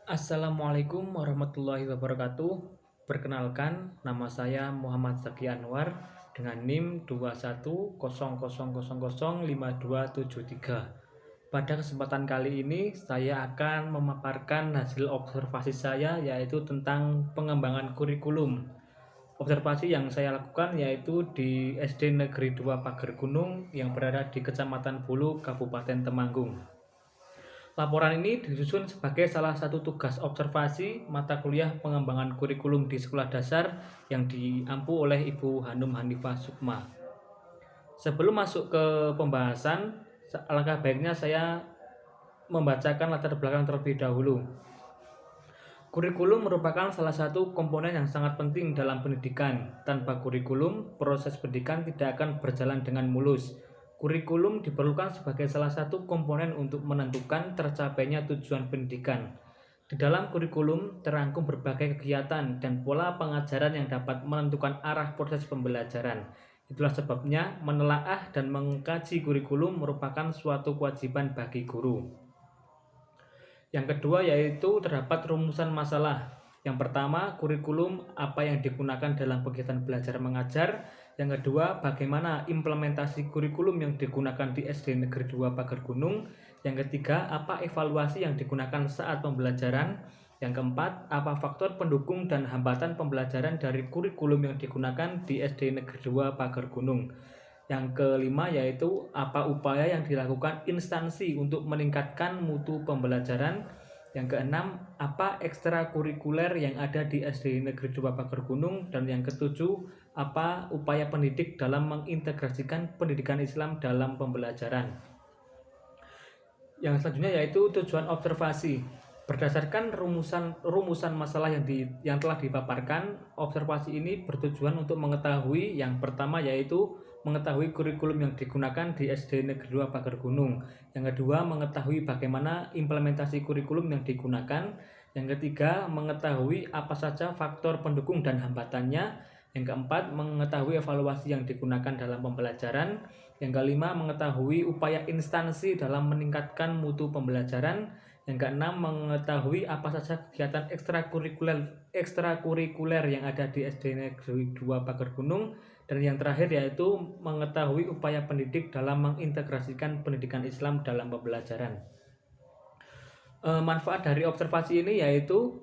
Assalamualaikum warahmatullahi wabarakatuh. Perkenalkan, nama saya Muhammad Zaki Anwar dengan NIM 21000005273. Pada kesempatan kali ini, saya akan memaparkan hasil observasi saya yaitu tentang pengembangan kurikulum. Observasi yang saya lakukan yaitu di SD Negeri 2 Pager Gunung yang berada di Kecamatan Bulu, Kabupaten Temanggung. Laporan ini disusun sebagai salah satu tugas observasi mata kuliah pengembangan kurikulum di sekolah dasar yang diampu oleh Ibu Hanum Hanifah Sukma. Sebelum masuk ke pembahasan, alangkah baiknya saya membacakan latar belakang terlebih dahulu. Kurikulum merupakan salah satu komponen yang sangat penting dalam pendidikan. Tanpa kurikulum, proses pendidikan tidak akan berjalan dengan mulus. Kurikulum diperlukan sebagai salah satu komponen untuk menentukan tercapainya tujuan pendidikan. Di dalam kurikulum terangkum berbagai kegiatan dan pola pengajaran yang dapat menentukan arah proses pembelajaran. Itulah sebabnya menelaah dan mengkaji kurikulum merupakan suatu kewajiban bagi guru. Yang kedua yaitu terdapat rumusan masalah. Yang pertama, kurikulum apa yang digunakan dalam kegiatan belajar mengajar. Yang kedua, bagaimana implementasi kurikulum yang digunakan di SD Negeri 2 Pager Gunung. Yang ketiga, apa evaluasi yang digunakan saat pembelajaran. Yang keempat, apa faktor pendukung dan hambatan pembelajaran dari kurikulum yang digunakan di SD Negeri 2 Pager Gunung. Yang kelima yaitu apa upaya yang dilakukan instansi untuk meningkatkan mutu pembelajaran. Yang keenam, apa ekstrakurikuler yang ada di SD Negeri 2 Pager Gunung. Dan yang ketujuh, apa upaya pendidik dalam mengintegrasikan pendidikan Islam dalam pembelajaran. Yang selanjutnya yaitu tujuan observasi. Berdasarkan rumusan masalah yang telah dipaparkan, observasi ini bertujuan untuk mengetahui yang pertama yaitu mengetahui kurikulum yang digunakan di SD Negeri 2 Pager Gunung. Yang kedua, mengetahui bagaimana implementasi kurikulum yang digunakan. Yang ketiga, mengetahui apa saja faktor pendukung dan hambatannya. Yang keempat, mengetahui evaluasi yang digunakan dalam pembelajaran. Yang kelima, mengetahui upaya instansi dalam meningkatkan mutu pembelajaran. Yang keenam, mengetahui apa saja kegiatan ekstrakurikuler yang ada di SD Negeri 2 Pager Gunung. Dan yang terakhir yaitu mengetahui upaya pendidik dalam mengintegrasikan pendidikan Islam dalam pembelajaran. Manfaat dari observasi ini yaitu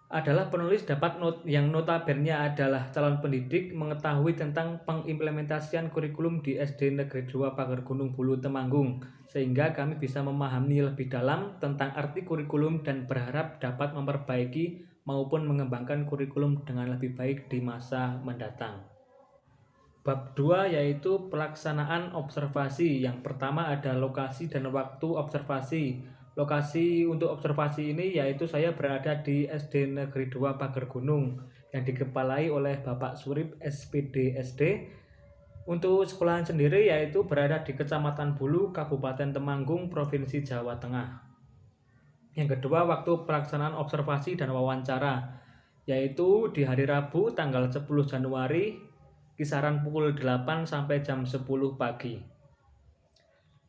adalah penulis dapat yang notabene adalah calon pendidik mengetahui tentang pengimplementasian kurikulum di SD Negeri 2 Pager Gunung Bulu Temanggung, sehingga kami bisa memahami lebih dalam tentang arti kurikulum dan berharap dapat memperbaiki maupun mengembangkan kurikulum dengan lebih baik di masa mendatang. Bab 2 yaitu pelaksanaan observasi. Yang pertama ada lokasi dan waktu observasi. Lokasi untuk observasi ini yaitu saya berada di SD Negeri 2 Pager Gunung yang dikepalai oleh Bapak Surip SPD SD. Untuk sekolahan sendiri yaitu berada di Kecamatan Bulu, Kabupaten Temanggung, Provinsi Jawa Tengah. Yang kedua, waktu pelaksanaan observasi dan wawancara yaitu di hari Rabu tanggal 10 Januari kisaran pukul 8 sampai jam 10 pagi.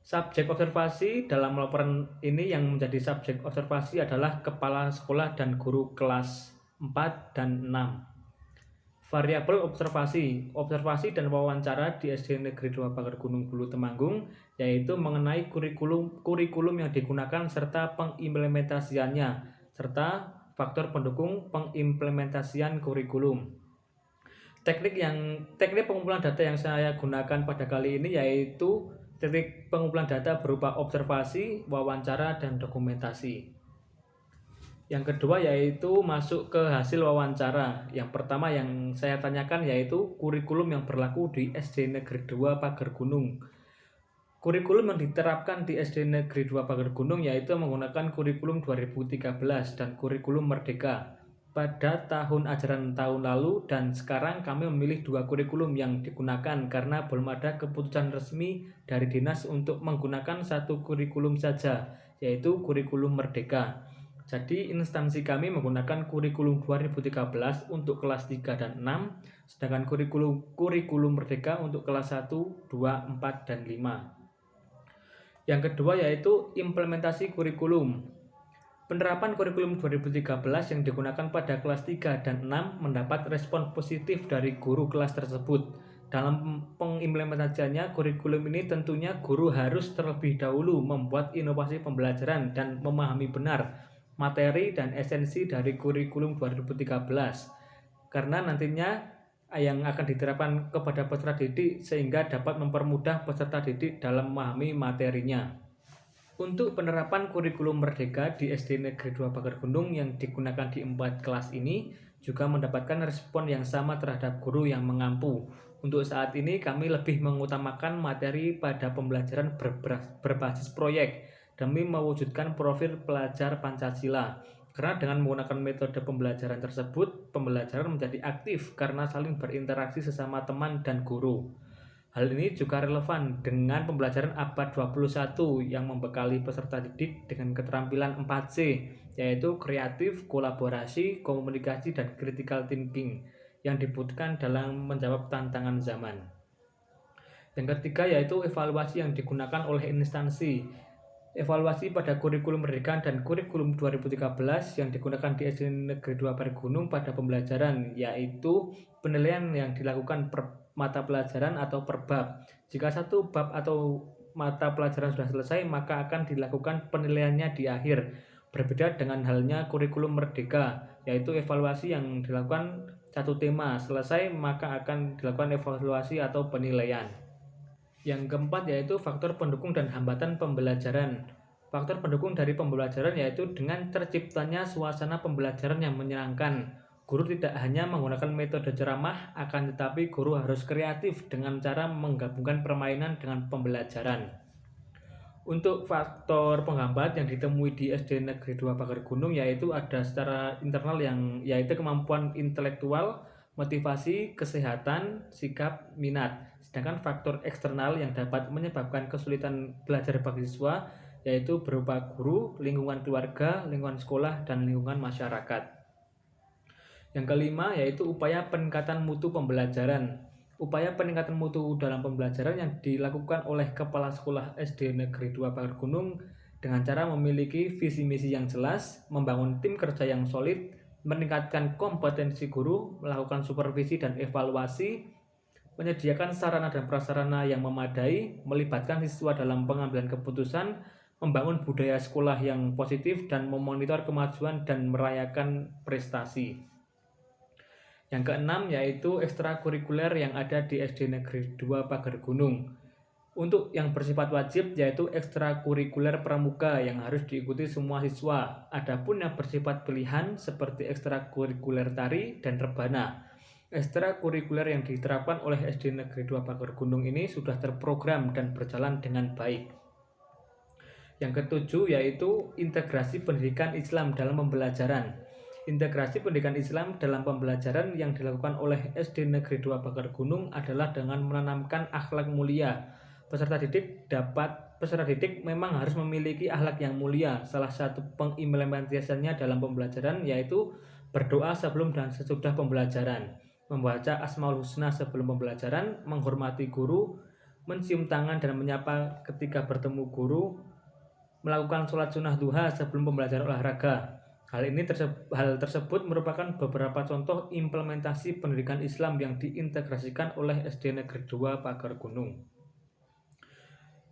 Subjek observasi dalam laporan ini yang menjadi subjek observasi adalah kepala sekolah dan guru kelas 4 dan 6. Variabel observasi dan wawancara di SD Negeri 2 Pager Gunung Bulu Temanggung yaitu mengenai kurikulum yang digunakan serta pengimplementasiannya serta faktor pendukung pengimplementasian kurikulum. Teknik pengumpulan data yang saya gunakan pada kali ini yaitu teknik pengumpulan data berupa observasi, wawancara, dan dokumentasi. Yang kedua yaitu masuk ke hasil wawancara. Yang pertama yang saya tanyakan yaitu kurikulum yang berlaku di SD Negeri 2 Pager Gunung. Kurikulum yang diterapkan di SD Negeri 2 Pager Gunung yaitu menggunakan kurikulum 2013 dan kurikulum Merdeka. Pada tahun ajaran tahun lalu dan sekarang kami memilih dua kurikulum yang digunakan karena belum ada keputusan resmi dari dinas untuk menggunakan satu kurikulum saja, yaitu kurikulum Merdeka. Jadi instansi kami menggunakan kurikulum 2013 untuk kelas 3 dan 6, sedangkan kurikulum Merdeka untuk kelas 1, 2, 4, dan 5. Yang kedua yaitu implementasi kurikulum. Penerapan kurikulum 2013 yang digunakan pada kelas 3 dan 6 mendapat respon positif dari guru kelas tersebut. Dalam pengimplementasiannya, kurikulum ini tentunya guru harus terlebih dahulu membuat inovasi pembelajaran dan memahami benar materi dan esensi dari kurikulum 2013. Karena nantinya yang akan diterapkan kepada peserta didik sehingga dapat mempermudah peserta didik dalam memahami materinya. Untuk penerapan kurikulum Merdeka di SD Negeri 2 Pagar Gunung yang digunakan di 4 kelas ini juga mendapatkan respon yang sama terhadap guru yang mengampu. Untuk saat ini kami lebih mengutamakan materi pada pembelajaran berbasis proyek demi mewujudkan profil pelajar Pancasila. Karena dengan menggunakan metode pembelajaran tersebut, pembelajaran menjadi aktif karena saling berinteraksi sesama teman dan guru. Hal ini juga relevan dengan pembelajaran abad 21 yang membekali peserta didik dengan keterampilan 4C, yaitu kreatif, kolaborasi, komunikasi, dan critical thinking yang dibutuhkan dalam menjawab tantangan zaman. Yang ketiga yaitu evaluasi yang digunakan oleh instansi. Evaluasi pada kurikulum Merdeka dan kurikulum 2013 yang digunakan di SD Negeri 2 Pariggunung pada pembelajaran, yaitu penilaian yang dilakukan per mata pelajaran atau per bab. Jika satu bab atau mata pelajaran sudah selesai, maka akan dilakukan penilaiannya di akhir. Berbeda dengan halnya kurikulum Merdeka, yaitu evaluasi yang dilakukan satu tema selesai, maka akan dilakukan evaluasi atau penilaian. Yang keempat yaitu faktor pendukung dan hambatan pembelajaran. Faktor pendukung dari pembelajaran yaitu dengan terciptanya suasana pembelajaran yang menyenangkan. Guru tidak hanya menggunakan metode ceramah, akan tetapi guru harus kreatif dengan cara menggabungkan permainan dengan pembelajaran. Untuk faktor penghambat yang ditemui di SD Negeri 2 Pagar Gunung yaitu ada secara internal yaitu kemampuan intelektual, motivasi, kesehatan, sikap, minat. Sedangkan faktor eksternal yang dapat menyebabkan kesulitan belajar bagi siswa yaitu berupa guru, lingkungan keluarga, lingkungan sekolah, dan lingkungan masyarakat. Yang kelima yaitu upaya peningkatan mutu pembelajaran. Upaya peningkatan mutu dalam pembelajaran yang dilakukan oleh Kepala Sekolah SD Negeri 2 Pagar Gunung dengan cara memiliki visi misi yang jelas, membangun tim kerja yang solid, meningkatkan kompetensi guru, melakukan supervisi dan evaluasi, menyediakan sarana dan prasarana yang memadai, melibatkan siswa dalam pengambilan keputusan, membangun budaya sekolah yang positif, dan memonitor kemajuan dan merayakan prestasi. Yang keenam yaitu ekstrakurikuler yang ada di SD Negeri 2 Pagar Gunung. Untuk yang bersifat wajib yaitu ekstrakurikuler pramuka yang harus diikuti semua siswa. Adapun yang bersifat pilihan seperti ekstrakurikuler tari dan rebana. Ekstrakurikuler yang diterapkan oleh SD Negeri 2 Pagar Gunung ini sudah terprogram dan berjalan dengan baik. Yang ketujuh yaitu integrasi pendidikan Islam dalam pembelajaran. Integrasi pendidikan Islam dalam pembelajaran yang dilakukan oleh SD Negeri 2 Pagar Gunung adalah dengan menanamkan akhlak mulia. Peserta didik memang harus memiliki akhlak yang mulia. Salah satu pengimplementasiannya dalam pembelajaran yaitu berdoa sebelum dan sesudah pembelajaran, membaca Asmaul Husna sebelum pembelajaran, menghormati guru, mencium tangan dan menyapa ketika bertemu guru, melakukan sholat sunnah duha sebelum pembelajaran olahraga. Hal tersebut merupakan beberapa contoh implementasi pendidikan Islam yang diintegrasikan oleh SD Negeri 2 Pagar Gunung.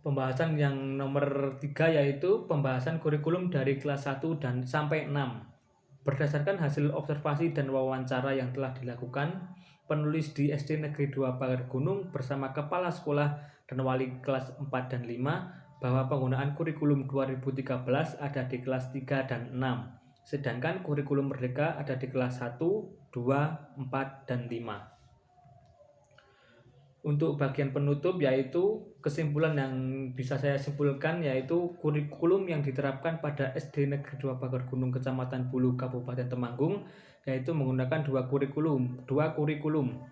Pembahasan yang nomor 3 yaitu pembahasan kurikulum dari kelas 1 dan sampai 6. Berdasarkan hasil observasi dan wawancara yang telah dilakukan, penulis di SD Negeri 2 Pagar Gunung bersama kepala sekolah dan wali kelas 4 dan 5 bahwa penggunaan kurikulum 2013 ada di kelas 3 dan 6. Sedangkan kurikulum Merdeka ada di kelas 1, 2, 4, dan 5. Untuk bagian penutup yaitu kesimpulan yang bisa saya simpulkan yaitu kurikulum yang diterapkan pada SD Negeri 2 Pagar Gunung Kecamatan Bulu Kabupaten Temanggung yaitu menggunakan dua kurikulum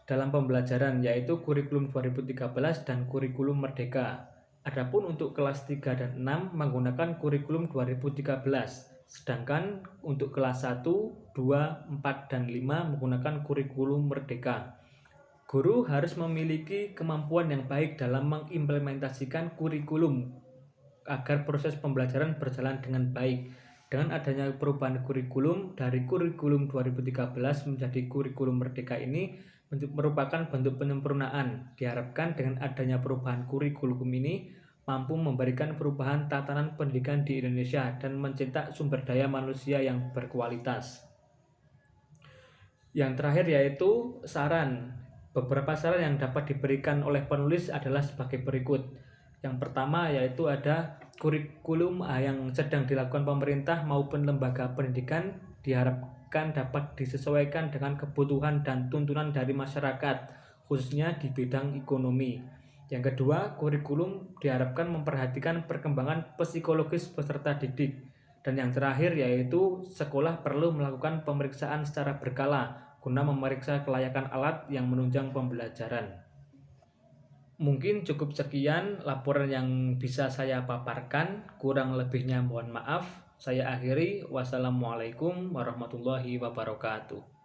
dalam pembelajaran yaitu kurikulum 2013 dan kurikulum Merdeka. Adapun untuk kelas 3 dan 6 menggunakan kurikulum 2013. Sedangkan untuk kelas 1, 2, 4, dan 5 menggunakan kurikulum Merdeka. Guru harus memiliki kemampuan yang baik dalam mengimplementasikan kurikulum agar proses pembelajaran berjalan dengan baik. Dengan adanya perubahan kurikulum dari kurikulum 2013 menjadi kurikulum Merdeka ini merupakan bentuk penyempurnaan. Diharapkan dengan adanya perubahan kurikulum ini mampu memberikan perubahan tatanan pendidikan di Indonesia dan mencetak sumber daya manusia yang berkualitas. Yang terakhir yaitu saran. Beberapa saran yang dapat diberikan oleh penulis adalah sebagai berikut. Yang pertama yaitu ada kurikulum yang sedang dilakukan pemerintah maupun lembaga pendidikan diharapkan dapat disesuaikan dengan kebutuhan dan tuntunan dari masyarakat, khususnya di bidang ekonomi. Yang kedua, kurikulum diharapkan memperhatikan perkembangan psikologis peserta didik. Dan yang terakhir yaitu sekolah perlu melakukan pemeriksaan secara berkala guna memeriksa kelayakan alat yang menunjang pembelajaran. Mungkin cukup sekian laporan yang bisa saya paparkan, kurang lebihnya mohon maaf. Saya akhiri, wassalamualaikum warahmatullahi wabarakatuh.